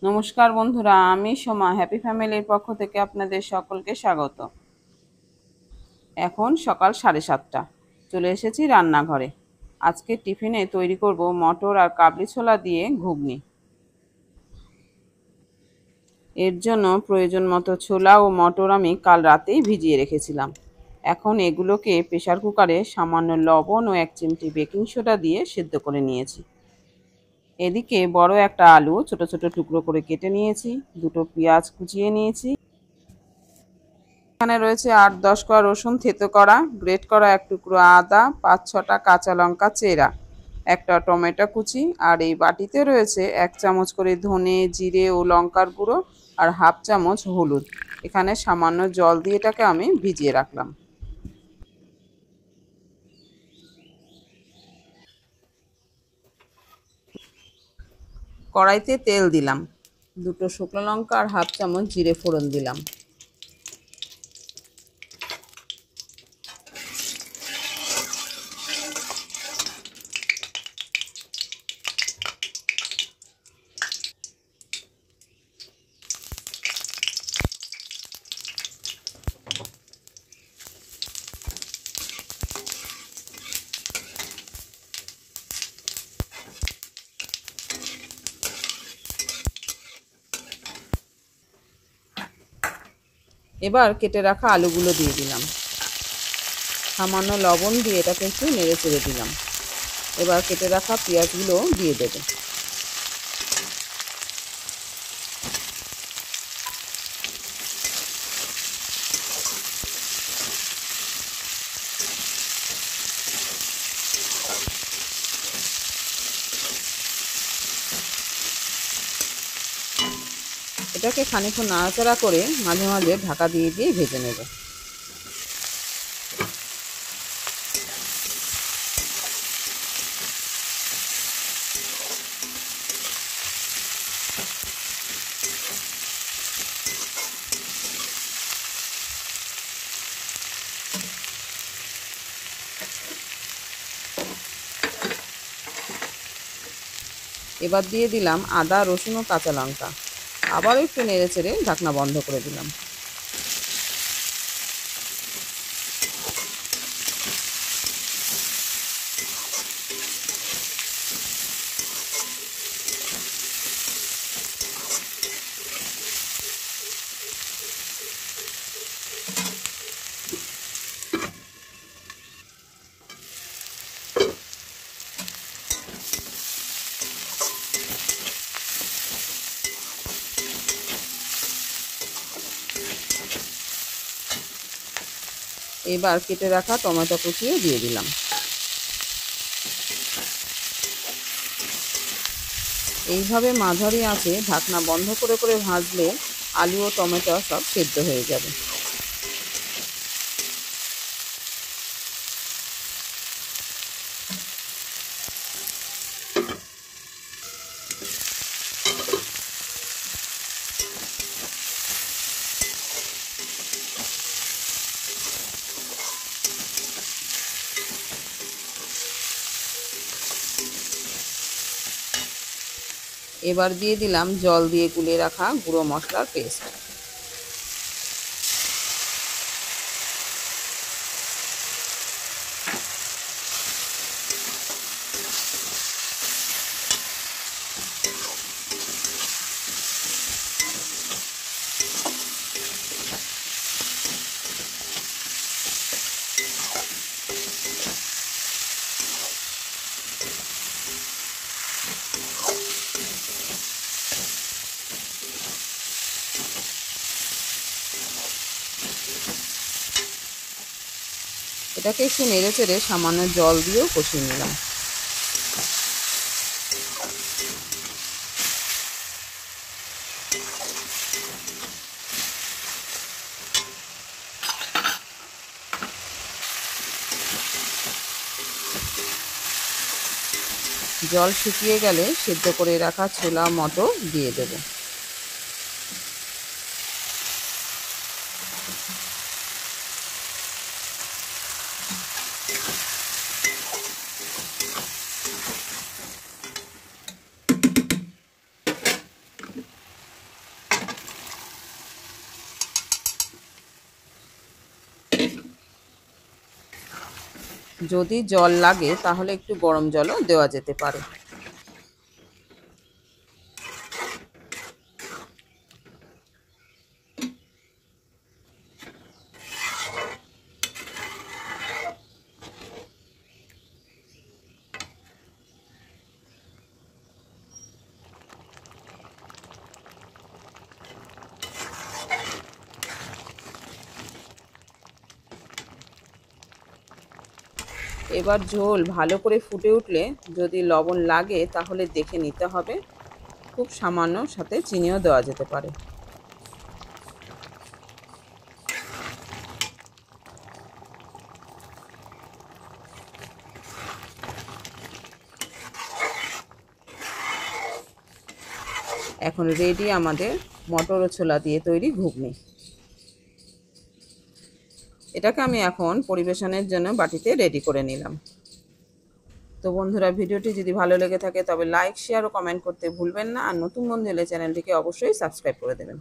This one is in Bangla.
নমস্কার বন্ধুরা, আমি সোমা হ্যাপি ফ্যামিলির পক্ষ থেকে আপনাদের সকলকে স্বাগত। এখন সকাল 7:30। চলে এসেছি রান্নাঘরে। আজকে টিফিনে তৈরি করব মটর আর কাবলি ছোলা দিয়ে ঘুগনি। এর জন্য প্রয়োজন মতো ছোলা ও মটর আমি কাল রাতেই ভিজিয়ে রেখেছিলাম। এখন এগুলোকে প্রেসার কুকারে সামান্য লবণ ও 1 চিমটি বেকিং সোডা দিয়ে সেদ্ধ করে নিয়েছি। এদিকে বড় একটা আলু ছোট ছোট টুকরো করে কেটে নিয়েছি, দুটো পেঁয়াজ কুচিয়ে নিয়েছি। এখানে রয়েছে 8-10 কোয়া রসুন থেতো করা, গ্রেট করা 1 টুকরো আদা, 5-6টা কাঁচা লঙ্কা চেরা, একটা টমেটো কুচি, আর এই বাটিতে রয়েছে 1 চামচ করে ধনে, জিরে ও লঙ্কার গুঁড়ো আর 1/2 চামচ হলুদ। এখানে সামান্য জল দিয়ে এটাকে আমি ভিজিয়ে রাখলাম। কড়াইতে তেল দিলাম, দুটো শুকনো লঙ্কা আর 1/2 চামচ জিরে ফোড়ন দিলাম। এবার কেটে রাখা আলুগুলো দিয়ে দিলাম, সামান্য লবণ দিয়ে এটাকে একটু নেড়ে চেড়ে দিলাম। এবার কেটে রাখা পেঁয়াজগুলো দিয়ে দেবো। এটাকে খানিকক্ষণ নাড়াচাড়া করে মাঝে মাঝে ঢাকা দিয়ে দিয়ে ভেজে নেব। এবার দিয়ে দিলাম আদা, রসুন ও কাঁচা লঙ্কা। আবারও একটু নেড়ে চেড়ে ঢাকনা বন্ধ করে দিলাম। এবার কেটে রাখা টমেটো কুচিও দিয়ে দিলাম। এইভাবে মাঝারি আঁচে ঢাকনা বন্ধ করে করে ভাজলে আলু ও টমেটো সব সেদ্ধ হয়ে যাবে। এবার দিয়ে দিলাম জল দিয়ে গুলে রাখা গুঁড়ো মশলার পেস্ট। এটাকে একটু নেড়ে চেড়ে সামান্য জল দিয়েও কষিয়ে নিলাম। জল শুকিয়ে গেলে সেদ্ধ করে রাখা ছোলা মটর দিয়ে দেবো। যদি জল লাগে তাহলে একটু গরম জলও দেওয়া যেতে পারে। এবার ঝোল ভালো করে ফুটে উঠলে যদি লবণ লাগে তাহলে দেখে নিতে হবে। খুব সামান্য সাথে চিনিও দেওয়া যেতে পারে। এখন রেডি আমাদের মটর ও ছোলা দিয়ে তৈরি ঘুগনি। এটাকে আমি এখন পরিবেশনের জন্য বাটিতে রেডি করে নিলাম। তো বন্ধুরা, ভিডিওটি যদি ভালো লেগে থাকে তবে লাইক, শেয়ার ও কমেন্ট করতে ভুলবেন না। আর নতুন বন্ধু হলে চ্যানেলটিকে অবশ্যই সাবস্ক্রাইব করে দেবেন।